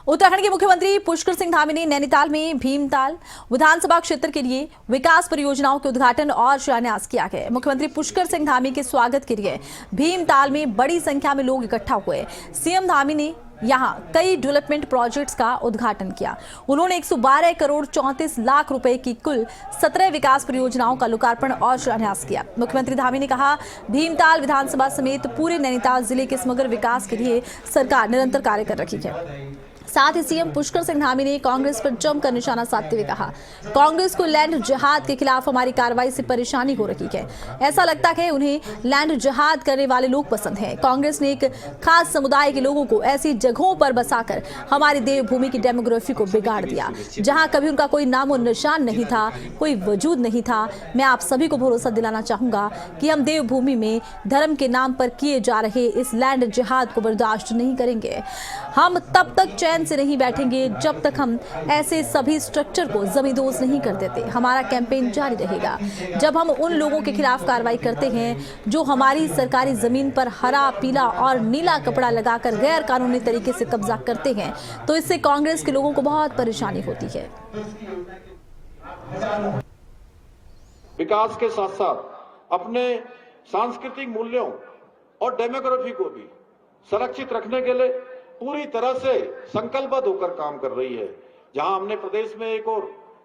उत्तराखंड के मुख्यमंत्री पुष्कर सिंह धामी ने नैनीताल में भीमताल विधानसभा क्षेत्र के लिए विकास परियोजनाओं के उद्घाटन और शिलान्यास किया गया। मुख्यमंत्री पुष्कर सिंह धामी के स्वागत के लिए भीमताल में बड़ी संख्या में लोग इकट्ठा हुए। सीएम धामी ने यहां कई डेवलपमेंट प्रोजेक्ट्स का उद्घाटन किया। उन्होंने 112 करोड़ 34 लाख रुपए की कुल 17 विकास परियोजनाओं का लोकार्पण और शिलान्यास किया। मुख्यमंत्री धामी ने कहा, भीमताल विधानसभा समेत पूरे नैनीताल जिले के समग्र विकास के लिए सरकार निरंतर कार्य कर रही है। साथ ही सीएम पुष्कर सिंह धामी ने कांग्रेस पर जमकर निशाना साधते हुए कहा, कांग्रेस को लैंड जिहाद के खिलाफ हमारी कार्रवाई से परेशानी हो रही है। ऐसा लगता है उन्हें लैंड जिहाद करने वाले लोग पसंद हैं। कांग्रेस ने एक खास समुदाय के लोगों को ऐसी जगहों पर बसाकर हमारी देवभूमि की डेमोग्राफी को बिगाड़ दिया, जहां कभी उनका कोई नामो निशान नहीं था, कोई वजूद नहीं था। मैं आप सभी को भरोसा दिलाना चाहूंगा कि हम देवभूमि में धर्म के नाम पर किए जा रहे इस लैंड जिहाद को बर्दाश्त नहीं करेंगे। हम तब तक चैन से नहीं बैठेंगे जब तक हम ऐसे सभी स्ट्रक्चर को जमींदोज नहीं कर देते। हमारा कैंपेन जारी रहेगा। जब हम उन लोगों के खिलाफ कार्रवाई करते हैं जो हमारी सरकारी जमीन पर हरा, पीला और नीला कपड़ा लगाकर गैर कानूनी तरीके से कब्जा करते हैं, तो इससे कांग्रेस के लोगों को बहुत परेशानी होती है। विकास के साथ साथ अपने सांस्कृतिक मूल्यों और डेमोग्राफी को भी संरक्षित रखने के लिए पूरी तरह से संकल्पबद्ध होकर काम कर रही है। जहां हमने प्रदेश में एक और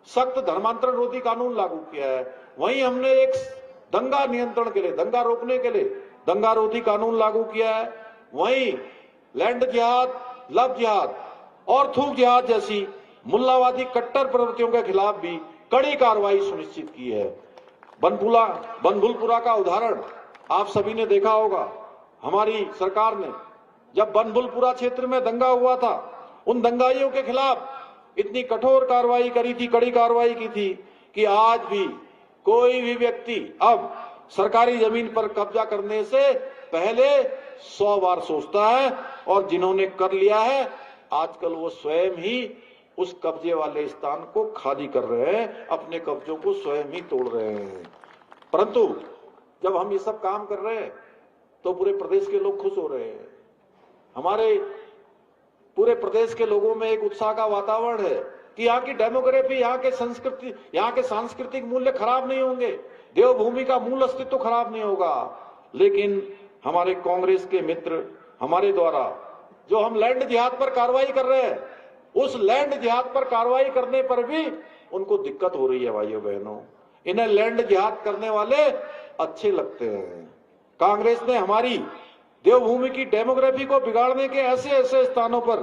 सख्त धर्मांतरण रोधी कानून लागू किया है, वहीं हमने एक दंगा नियंत्रण के लिए, दंगा रोकने के लिए दंगा रोधी कानून लागू किया है। वहीं लैंड जिहाद, लव जिहाद और थूक जिहाद जैसी मुल्लावादी कट्टर प्रवृत्तियों के खिलाफ भी कड़ी कार्रवाई सुनिश्चित की है। बनभूलपुरा का उदाहरण आप सभी ने देखा होगा। हमारी सरकार ने जब बनभूलपुरा क्षेत्र में दंगा हुआ था, उन दंगाइयों के खिलाफ इतनी कठोर कार्रवाई करी थी, कड़ी कार्रवाई की थी कि आज भी कोई भी व्यक्ति अब सरकारी जमीन पर कब्जा करने से पहले 100 बार सोचता है, और जिन्होंने कर लिया है आजकल वो स्वयं ही उस कब्जे वाले स्थान को खाली कर रहे हैं, अपने कब्जों को स्वयं ही तोड़ रहे हैं। परंतु जब हम ये सब काम कर रहे हैं तो पूरे प्रदेश के लोग खुश हो रहे हैं। हमारे पूरे प्रदेश के लोगों में एक उत्साह का वातावरण है कि यहाँ की डेमोग्राफी, यहाँ के संस्कृति, यहाँ के सांस्कृतिक मूल्य खराब नहीं होंगे, देवभूमि का मूल अस्तित्व खराब नहीं होगा। लेकिन हमारे कांग्रेस के मित्र हमारे द्वारा जो हम लैंड जिहाद पर कार्रवाई कर रहे हैं, उस लैंड जिहाद पर कार्रवाई करने पर भी उनको दिक्कत हो रही है। भाइयों बहनों, इन्हें लैंड जिहाद करने वाले अच्छे लगते हैं। कांग्रेस ने हमारी देवभूमि की डेमोग्राफी को बिगाड़ने के ऐसे ऐसे स्थानों पर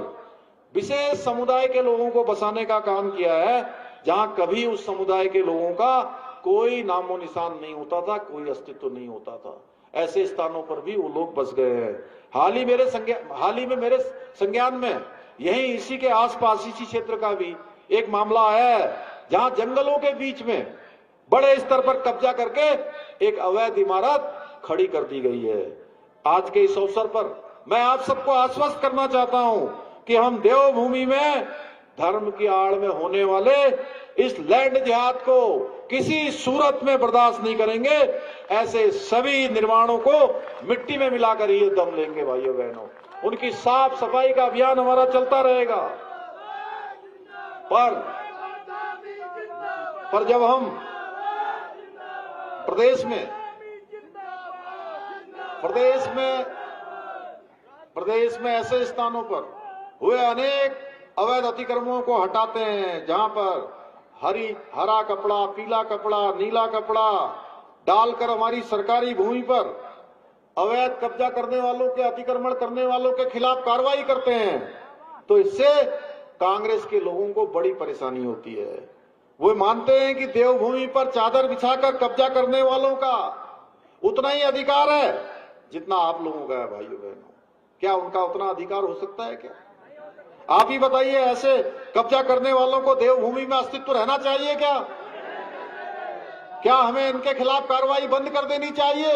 विशेष समुदाय के लोगों को बसाने का काम किया है, जहां कभी उस समुदाय के लोगों का कोई नामो निशान नहीं होता था, कोई अस्तित्व नहीं होता था। ऐसे स्थानों पर भी वो लोग बस गए हैं। हाल ही में मेरे संज्ञान में यही इसी के आसपास इसी क्षेत्र का भी एक मामला आया है, जहां जंगलों के बीच में बड़े स्तर पर कब्जा करके एक अवैध इमारत खड़ी कर दी गई है। आज के इस अवसर पर मैं आप सबको आश्वस्त करना चाहता हूं कि हम देवभूमि में धर्म की आड़ में होने वाले इस लैंड जिहाद को किसी सूरत में बर्दाश्त नहीं करेंगे। ऐसे सभी निर्माणों को मिट्टी में मिलाकर ये दम लेंगे। भाइयों बहनों, उनकी साफ सफाई का अभियान हमारा चलता रहेगा। पर जब हम प्रदेश में ऐसे स्थानों पर हुए अनेक अवैध अतिक्रमणों को हटाते हैं, जहां पर हरा कपड़ा, पीला कपड़ा, नीला कपड़ा डालकर हमारी सरकारी भूमि पर अवैध कब्जा करने वालों के, अतिक्रमण करने वालों के खिलाफ कार्रवाई करते हैं, तो इससे कांग्रेस के लोगों को बड़ी परेशानी होती है। वो मानते हैं कि देवभूमि पर चादर बिछाकर कब्जा करने वालों का उतना ही अधिकार है जितना आप लोगों का है। भाइयों बहनों, क्या उनका उतना अधिकार हो सकता है क्या? आप ही बताइए, ऐसे कब्जा करने वालों को देवभूमि में अस्तित्व रहना चाहिए क्या? क्या हमें इनके खिलाफ कार्रवाई बंद कर देनी चाहिए?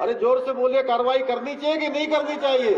अरे जोर से बोलिए, कार्रवाई करनी चाहिए कि नहीं करनी चाहिए?